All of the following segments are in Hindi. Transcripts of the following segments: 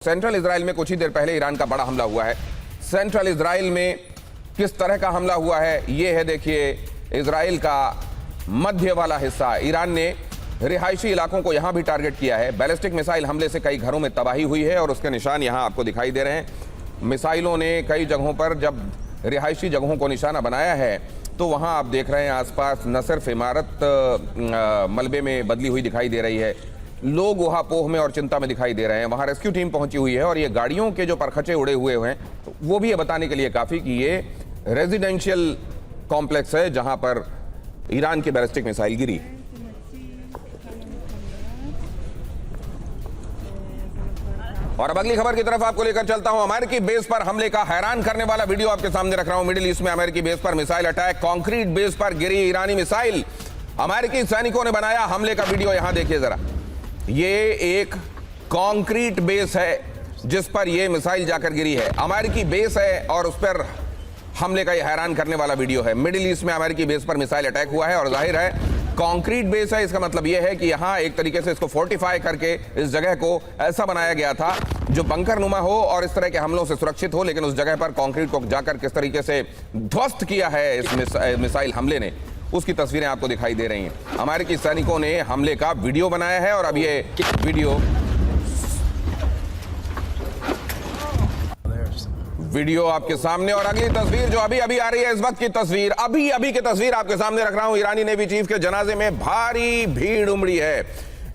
सेंट्रल इजराइल में कुछ ही देर पहले ईरान का बड़ा हमला हुआ है। सेंट्रल इजराइल में किस तरह का हमला हुआ है ये है, देखिए इजराइल का मध्य वाला हिस्सा। ईरान ने रिहायशी इलाकों को यहां भी टारगेट किया है। बैलिस्टिक मिसाइल हमले से कई घरों में तबाही हुई है और उसके निशान यहां आपको दिखाई दे रहे हैं। मिसाइलों ने कई जगहों पर जब रिहायशी जगहों को निशाना बनाया है तो वहां आप देख रहे हैं आसपास न सिर्फ इमारत मलबे में बदली हुई दिखाई दे रही है, लोग वहां पोह में और चिंता में दिखाई दे रहे हैं। वहां रेस्क्यू टीम पहुंची हुई है और ये गाड़ियों के जो परखचे उड़े हुए हैं वो भी ये बताने के लिए काफी कि ये रेजिडेंशियल कॉम्प्लेक्स है जहां पर ईरान की बैलिस्टिक मिसाइल गिरी। और अब अगली खबर की तरफ आपको लेकर चलता हूं। अमेरिकी बेस पर हमले का हैरान करने वाला वीडियो आपके सामने रख रहा हूं। मिडिल ईस्ट में अमेरिकी बेस पर मिसाइल अटैक, कंक्रीट बेस पर गिरी ईरानी मिसाइल। अमेरिकी सैनिकों ने बनाया हमले का वीडियो, यहां देखिए जरा। ये एक कंक्रीट बेस है जिस पर यह मिसाइल जाकर गिरी है। अमेरिकी बेस है और उस पर हमले का यह हैरान करने वाला वीडियो है। मिडिल ईस्ट में अमेरिकी बेस पर मिसाइल अटैक हुआ है और जाहिर है कंक्रीट बेस है। इसका मतलब यह है कि यहां एक तरीके से इसको फोर्टिफाई करके इस जगह को ऐसा बनाया गया था जो बंकर नुमा हो और इस तरह के हमलों से सुरक्षित हो। लेकिन उस जगह पर कंक्रीट को जाकर किस तरीके से ध्वस्त किया है इस मिसाइल हमले ने, उसकी तस्वीरें आपको दिखाई दे रही हैं। अमेरिकी सैनिकों ने हमले का वीडियो बनाया है और अब ये वीडियो आपके सामने। और अगली तस्वीर जो अभी अभी आ रही है, इस वक्त की तस्वीर, अभी की तस्वीर आपके सामने रख रहा हूं। ईरानी नेवी चीफ के जनाजे में भारी भीड़ उमड़ी है।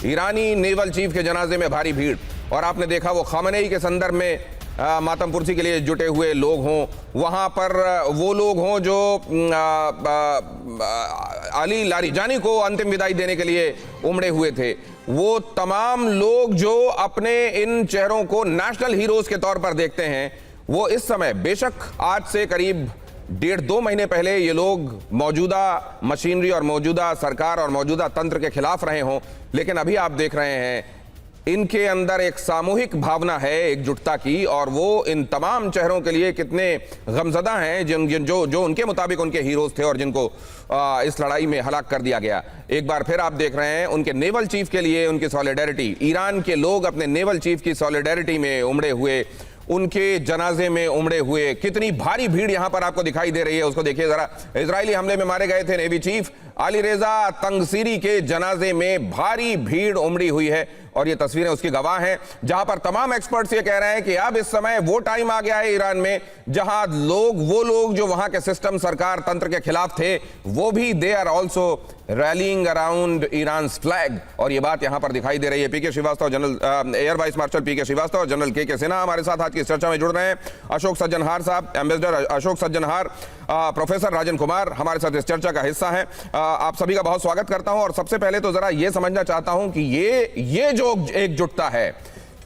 ईरानी नेवल चीफ के जनाजे में भारी भीड़। और आपने देखा वो खामनेई के संदर्भ में मातम पुरसी के लिए जुटे हुए लोग हों, वहां पर वो लोग हों जो अली लारिजानी को अंतिम विदाई देने के लिए उमड़े हुए थे, वो तमाम लोग जो अपने इन चेहरों को नेशनल हीरोज के तौर पर देखते हैं, वो इस समय, बेशक आज से करीब 1.5-2 महीने पहले ये लोग मौजूदा मशीनरी और मौजूदा सरकार और मौजूदा तंत्र के खिलाफ रहे हों, लेकिन अभी आप देख रहे हैं इनके अंदर एक सामूहिक भावना है एकजुटता की, और वो इन तमाम चेहरों के लिए कितने गमजदा हैं जो उनके मुताबिक उनके हीरोज थे और जिनको इस लड़ाई में हलाक कर दिया गया। एक बार फिर आप देख रहे हैं उनके नेवल चीफ के लिए उनकी सॉलिडेरिटी। ईरान के लोग अपने नेवल चीफ की सॉलिडेरिटी में उमड़े हुए, उनके जनाजे में उमड़े हुए। कितनी भारी भीड़ यहां पर आपको दिखाई दे रही है उसको देखिए जरा। इजरायली हमले में मारे गए थे नेवी चीफ अली रेजा तंगसीरी के जनाजे में भारी भीड़ उमड़ी हुई है और ये तस्वीरें उसकी गवाह हैं, जहां पर तमाम एक्सपर्ट्स ये कह रहे हैं कि अब इस समय वो टाइम आ गया है ईरान में जहां वो लोग जो वहां के सिस्टम, सरकार, तंत्र के खिलाफ थे, वो भी they are also rallying around Iran flag. और ये बात यहां पर दिखाई दे रही है। PK Srivastava, general air vice marshal PK Srivastava और जनरल के सिन्हा हमारे साथ आज की इस चर्चा में जुड़ रहे हैं। अशोक सज्जनहार साहब, एम्बेसडर अशोक सज्जनहार, प्रोफेसर राजन कुमार हमारे साथ इस चर्चा का हिस्सा है। आप सभी का बहुत स्वागत करता हूं। और सबसे पहले तो जरा ये समझना चाहता हूं कि ये जो एकजुटता है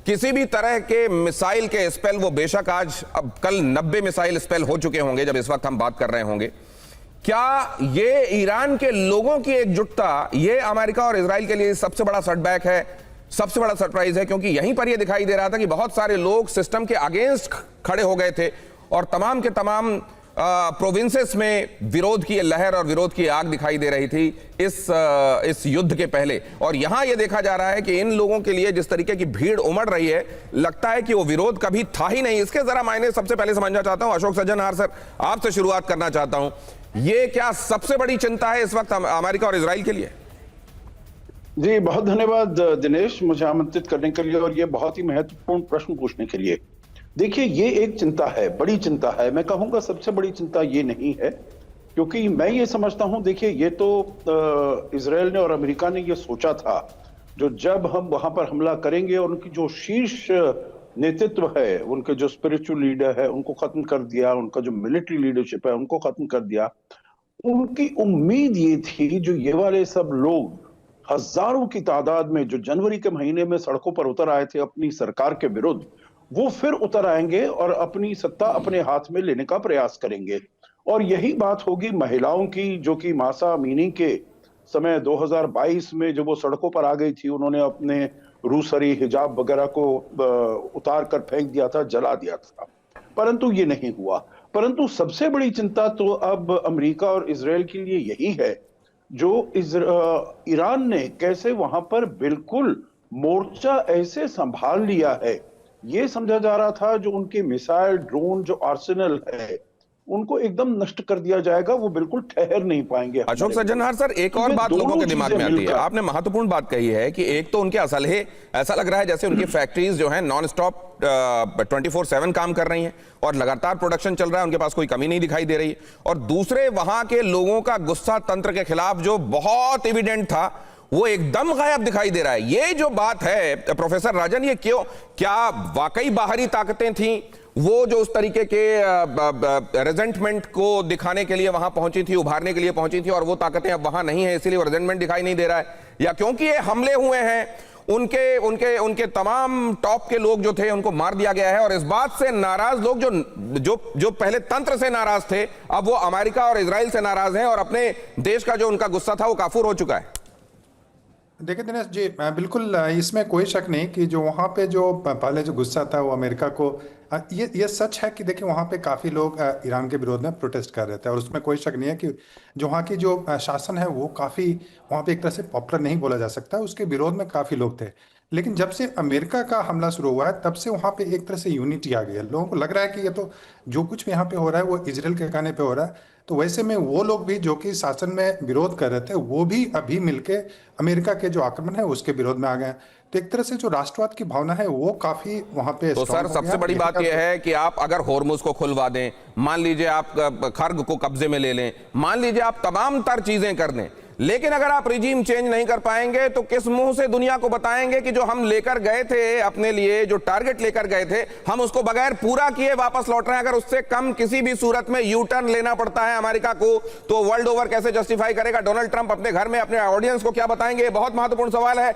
किसी भी तरह के मिसाइल के स्पेल, वो बेशक आज अब कल 90 मिसाइल स्पेल हो चुके होंगे जब इस वक्त हम बात कर रहे होंगे, क्या ये ईरान के लोगों की एकजुटता ये अमेरिका और इजराइल के लिए सबसे बड़ा सेटबैक है, सबसे बड़ा सरप्राइज है? क्योंकि यहीं पर यह दिखाई दे रहा था कि बहुत सारे लोग सिस्टम के अगेंस्ट खड़े हो गए थे और तमाम के तमाम प्रोविंसेस में विरोध की लहर और विरोध की आग दिखाई दे रही थी इस युद्ध के पहले। और यहां यह देखा जा रहा है कि इन लोगों के लिए जिस तरीके की भीड़ उमड़ रही है, लगता है कि वो विरोध कभी था ही नहीं। इसके जरा मायने सबसे पहले समझना चाहता हूं। अशोक सज्जनहार सर, आपसे शुरुआत करना चाहता हूं। ये क्या सबसे बड़ी चिंता है इस वक्त अमेरिका और इजराइल के लिए? जी बहुत धन्यवाद दिनेश, मुझे आमंत्रित करने के लिए और ये बहुत ही महत्वपूर्ण प्रश्न पूछने के लिए। देखिए ये एक चिंता है, बड़ी चिंता है। मैं कहूंगा सबसे बड़ी चिंता ये नहीं है, क्योंकि मैं ये समझता हूं, देखिए ये तो इजराइल ने और अमेरिका ने ये सोचा था, जो जब हम वहां पर हमला करेंगे और उनकी जो शीर्ष नेतृत्व है, उनके जो स्पिरिचुअल लीडर है उनको खत्म कर दिया, उनका जो मिलिट्री लीडरशिप है उनको खत्म कर दिया। उनकी उम्मीद ये थी जो ये वाले सब लोग हजारों की तादाद में जो जनवरी के महीने में सड़कों पर उतर आए थे अपनी सरकार के विरुद्ध, वो फिर उतर आएंगे और अपनी सत्ता अपने हाथ में लेने का प्रयास करेंगे। और यही बात होगी महिलाओं की, जो कि मासा अमीनी के समय 2022 में जब वो सड़कों पर आ गई थी, उन्होंने अपने रूसरी हिजाब वगैरह को उतार कर फेंक दिया था, जला दिया था, परंतु ये नहीं हुआ। परंतु सबसे बड़ी चिंता तो अब अमेरिका और इजराइल के लिए यही है, जो ईरान ने कैसे वहां पर बिल्कुल मोर्चा ऐसे संभाल लिया है ये समझा जा रहा था जो उनके मिसाइल ड्रोन जो आर्सेनल है उनको एकदम नष्ट कर दिया जाएगा, वो बिल्कुल ठहर नहीं पाएंगे। अशोक सज्जनहार सर, एक और बात लोगों के दिमाग में आती है, आपने महत्वपूर्ण बात कही है कि एक तो उनके असलहे, ऐसा लग रहा है जैसे उनकी फैक्ट्रीज जो हैं नॉन स्टॉप 24/7 काम कर रही हैं और लगातार प्रोडक्शन चल रहा है, उनके पास कोई कमी नहीं दिखाई दे रही। और दूसरे, वहां के लोगों का गुस्सा तंत्र के खिलाफ जो बहुत एविडेंट था वो एकदम गायब दिखाई दे रहा है। ये जो बात है प्रोफेसर राजन, ये क्यों, क्या वाकई बाहरी ताकतें थी वो जो उस तरीके के रेजेंटमेंट को दिखाने के लिए वहां पहुंची थी, उभारने के लिए पहुंची थी, और वो ताकतें अब वहां नहीं है इसलिए वो रेजेंटमेंट दिखाई नहीं दे रहा है? या क्योंकि ये हमले हुए हैं, उनके उनके उनके तमाम टॉप के लोग जो थे उनको मार दिया गया है, और इस बात से नाराज लोग जो जो जो पहले तंत्र से नाराज थे, अब वो अमेरिका और इजराइल से नाराज हैं, और अपने देश का जो उनका गुस्सा था वो काफूर हो चुका है? देखिए दिनेश जी, बिल्कुल इसमें कोई शक नहीं कि जो वहाँ पे जो पहले जो गुस्सा था वो अमेरिका को, ये सच है कि देखिए वहाँ पे काफ़ी लोग ईरान के विरोध में प्रोटेस्ट कर रहे थे, और उसमें कोई शक नहीं है कि जो वहाँ की जो शासन है वो काफ़ी वहाँ पे एक तरह से पॉपुलर नहीं बोला जा सकता, उसके विरोध में काफ़ी लोग थे। लेकिन जब से अमेरिका का हमला शुरू हुआ है तब से वहाँ पे एक तरह से यूनिटी आ गई है। लोगों को लग रहा है कि ये तो जो कुछ भी यहाँ पे हो रहा है वो इजराइल के कहने पे हो रहा है। तो वैसे में वो लोग भी जो कि शासन में विरोध कर रहे थे वो भी अभी मिलके अमेरिका के जो आक्रमण है उसके विरोध में आ गए। तो एक तरह से जो राष्ट्रवाद की भावना है वो काफी वहां पे तो सर, सबसे बड़ी बात यह है कि आप अगर होर्मुज को खुलवा दें, मान लीजिए आप खर्ग को कब्जे में ले लें, मान लीजिए आप तमाम तर चीजें कर दें, लेकिन अगर आप रिजीम चेंज नहीं कर पाएंगे तो किस मुंह से दुनिया को बताएंगे कि जो हम लेकर गए थे अपने लिए, जो टारगेट लेकर गए थे, हम उसको बगैर पूरा किए वापस लौट रहे हैं? अगर उससे कम किसी भी सूरत में यू टर्न लेना पड़ता है अमेरिका को, तो वर्ल्ड ओवर कैसे जस्टिफाई करेगा? डोनाल्ड ट्रंप अपने घर में अपने ऑडियंस को क्या बताएंगे? बहुत महत्वपूर्ण सवाल है।